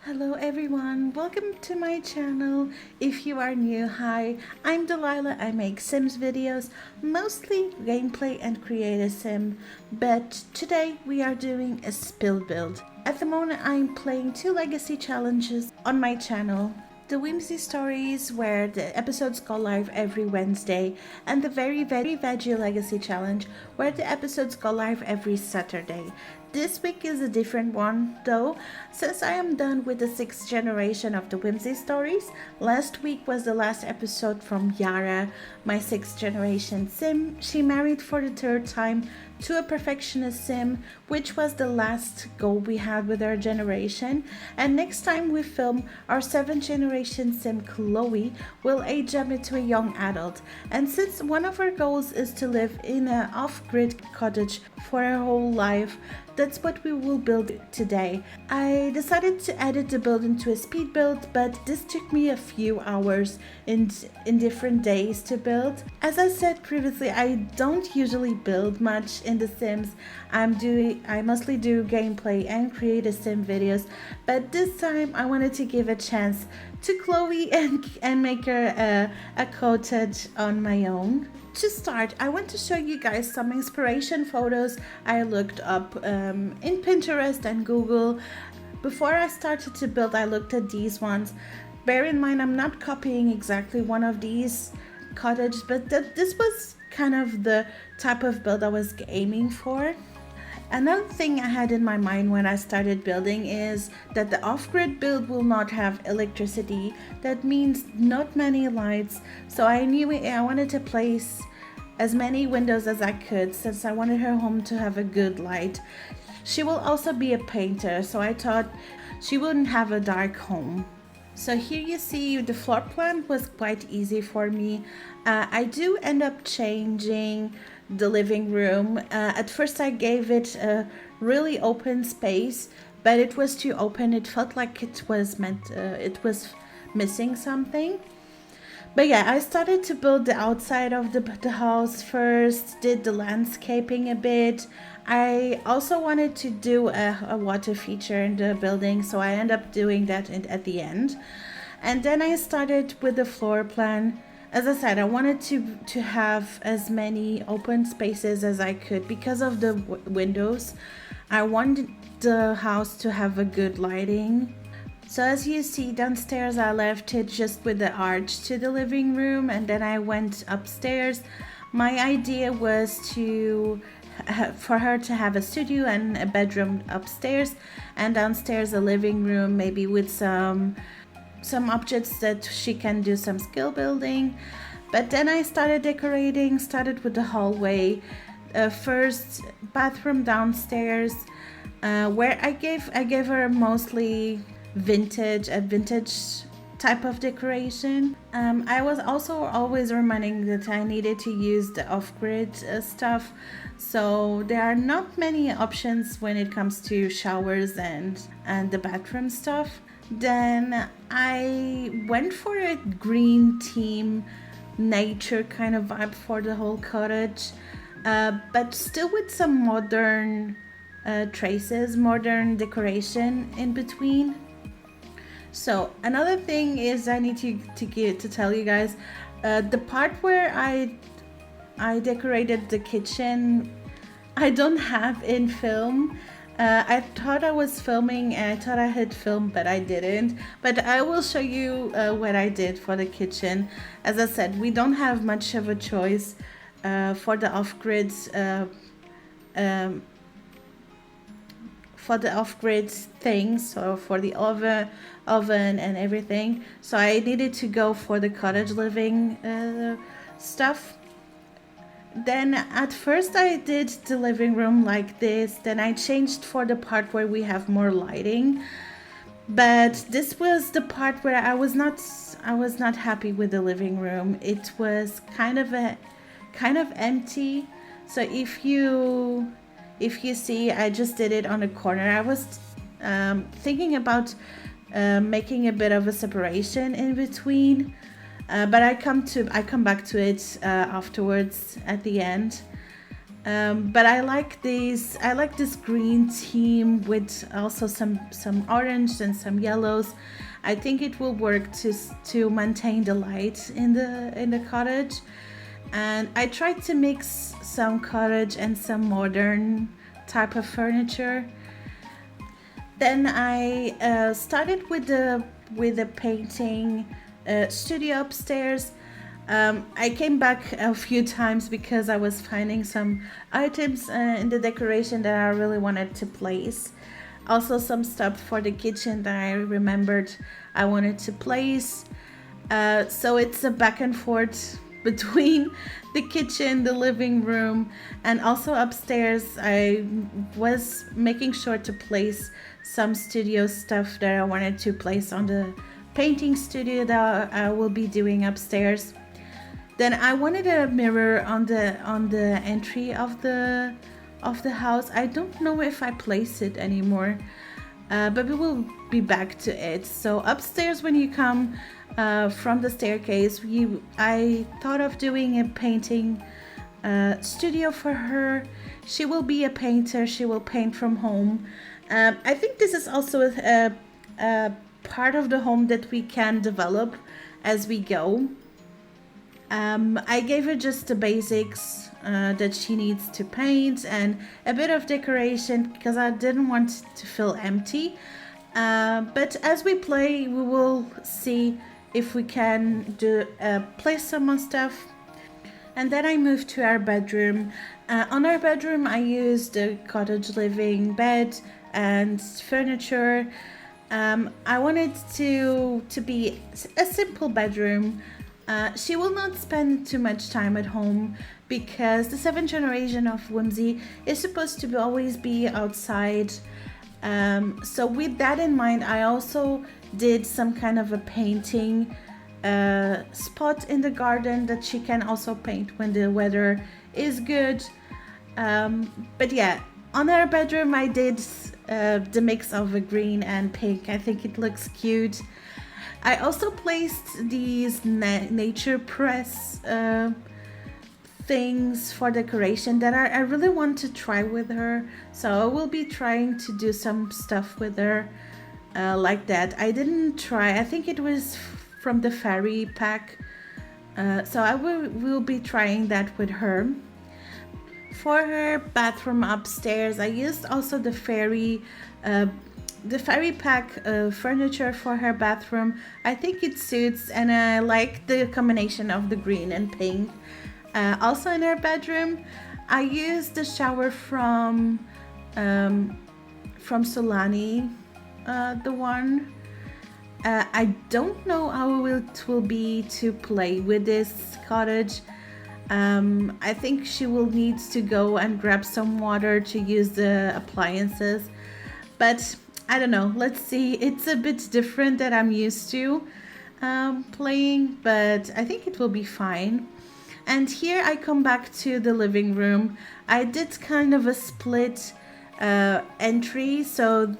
Hello everyone, welcome to my channel. If you are new, hi, I'm Delilah. I make Sims videos, mostly gameplay and create a sim, but today we are doing a spill build. At the moment I'm playing 2 legacy challenges on my channel. The whimsy stories where the episodes go live every Wednesday, and the very veggie legacy challenge where the episodes go live every Saturday. This week is a different one though, since I am done with the 6th generation of the whimsy stories. Last week was the last episode from Yara, my 6th generation sim. She married for the 3rd time to a perfectionist sim, which was the last goal we had with our generation. And next time we film, our 7th generation sim Chloe will age up into a young adult. And since one of our goals is to live in an off-grid cottage for her whole life, that's what we will build today. I decided to edit the build into a speed build, but this took me a few hours in different days to build. As I said previously, I don't usually build much in The Sims. I mostly do gameplay and create a sim videos, but this time I wanted to give a chance to Chloe and make her a cottage on my own. To start, I want to show you guys some inspiration photos I looked up in Pinterest and Google. Before I started to build, I looked at these ones. Bear in mind, I'm not copying exactly one of these cottages, but this was kind of the type of build I was aiming for. Another thing I had in my mind when I started building is that the off-grid build will not have electricity. That means not many lights. So I knew I wanted to place as many windows as I could, since I wanted her home to have a good light. She will also be a painter, so I thought she wouldn't have a dark home. So here you see the floor plan was quite easy for me. I do end up changing the living room. At first I gave it a really open space, but it was too open. It felt like it was missing something. But yeah, I started to build the outside of the house first, did the landscaping a bit. I also wanted to do a water feature in the building, so I ended up doing that at the end. And then I started with the floor plan. As I said, I wanted to have as many open spaces as I could because of the windows. I wanted the house to have a good lighting. So as you see downstairs, I left it just with the arch to the living room, and then I went upstairs. My idea was for her to have a studio and a bedroom upstairs, and downstairs a living room, maybe with some objects that she can do some skill building. But then I started decorating, started with the hallway, first bathroom downstairs, where I gave her mostly a vintage type of decoration. I was also always reminding that I needed to use the off-grid stuff, so there are not many options when it comes to showers and the bathroom stuff. Then I went for a green theme, nature kind of vibe for the whole cottage, but still with some modern traces, modern decoration in between. So another thing is I need to tell you guys, the part where I decorated the kitchen, I don't have in film. I thought I was filming and I thought I had filmed, but I didn't. But I will show you what I did for the kitchen. As I said, we don't have much of a choice for the off-grid things, or for the oven and everything. So I needed to go for the cottage living stuff. Then at first I did the living room like this, then I changed for the part where we have more lighting. But this was the part where I was not happy with the living room. It was kind of empty. So if you see, I just did it on a corner. I was thinking about making a bit of a separation in between. But I come back to it afterwards at the end. But I like these. I like this green theme with also some orange and some yellows. I think it will work to maintain the light in the cottage. And I tried to mix some cottage and some modern type of furniture. Then I started with the painting studio upstairs. I came back a few times because I was finding some items in the decoration that I really wanted to place. Also some stuff for the kitchen that I remembered I wanted to place. So it's a back and forth between the kitchen, the living room, and also upstairs. I was making sure to place some studio stuff that I wanted to place on the painting studio that I will be doing upstairs. Then I wanted a mirror on the entry of the house. I don't know if I place it anymore, but we will be back to it. So upstairs, when you come from the staircase, I thought of doing a painting studio for her. She will be a painter. She will paint from home. I think this is also a part of the home that we can develop as we go. I gave her just the basics that she needs to paint and a bit of decoration because I didn't want to feel empty. But as we play, we will see if we can place some more stuff. And then I moved to our bedroom. On our bedroom, I used the cottage living bed and furniture. I wanted to be a simple bedroom. She will not spend too much time at home because the 7th generation of Whimsy is supposed to always be outside. So with that in mind, I also did some kind of a painting spot in the garden that she can also paint when the weather is good. But yeah, on her bedroom I did the mix of a green and pink. I think it looks cute. I also placed these nature press things for decoration that I really want to try with her. So I will be trying to do some stuff with her like that. I didn't try, I think it was from the fairy pack. So I will be trying that with her. For her bathroom upstairs, I used also the fairy pack furniture for her bathroom. I think it suits, and I like the combination of the green and pink. Also in her bedroom, I used the shower from Solani, the one. I don't know how it will be to play with this cottage. I think she will need to go and grab some water to use the appliances, but I don't know, let's see. It's a bit different that I'm used to playing, but I think it will be fine. And here I come back to the living room. I did kind of a split entry, so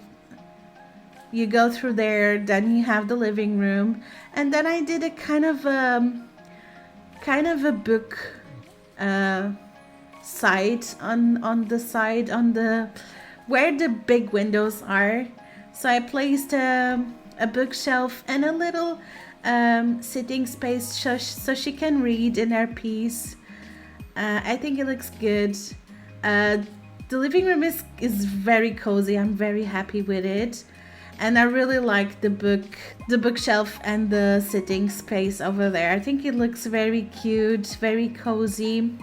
you go through there, then you have the living room, and then I did a kind of a book side on the side on the where the big windows are. So I placed a bookshelf and a little sitting space so she can read in her piece. I think it looks good. The living room is very cozy. I'm very happy with it. And I really like the bookshelf and the sitting space over there. I think it looks very cute, very cozy.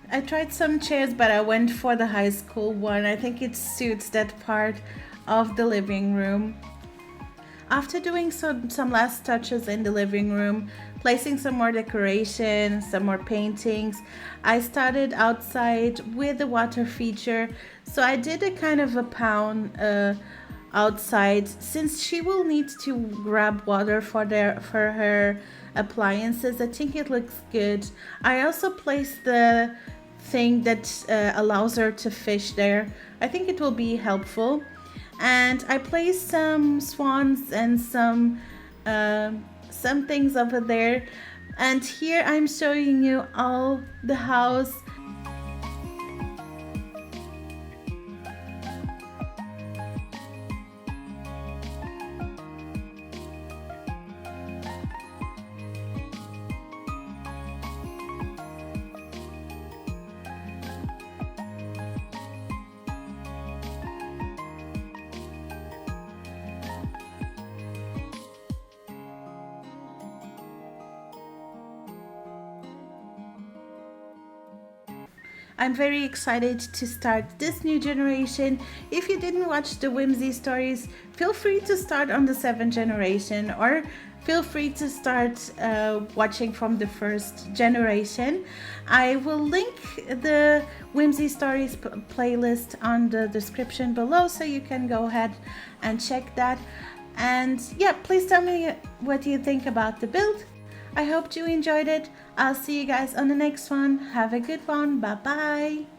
I tried some chairs, but I went for the high school one. I think it suits that part of the living room. After doing some last touches in the living room, placing some more decoration, some more paintings, I started outside with the water feature. So I did a kind of a pound outside, since she will need to grab water for her appliances. I think it looks good. I also placed the thing that allows her to fish there. I think it will be helpful. And I placed some swans and some things over there. And here I'm showing you all the house. I'm very excited to start this new generation. If you didn't watch the whimsy stories, feel free to start on the 7th generation, or feel free to start watching from the 1st generation. I will link the whimsy stories playlist on the description below, so you can go ahead and check that. And yeah, please tell me what you think about the build. I hope you enjoyed it. I'll see you guys on the next one. Have a good one. Bye bye.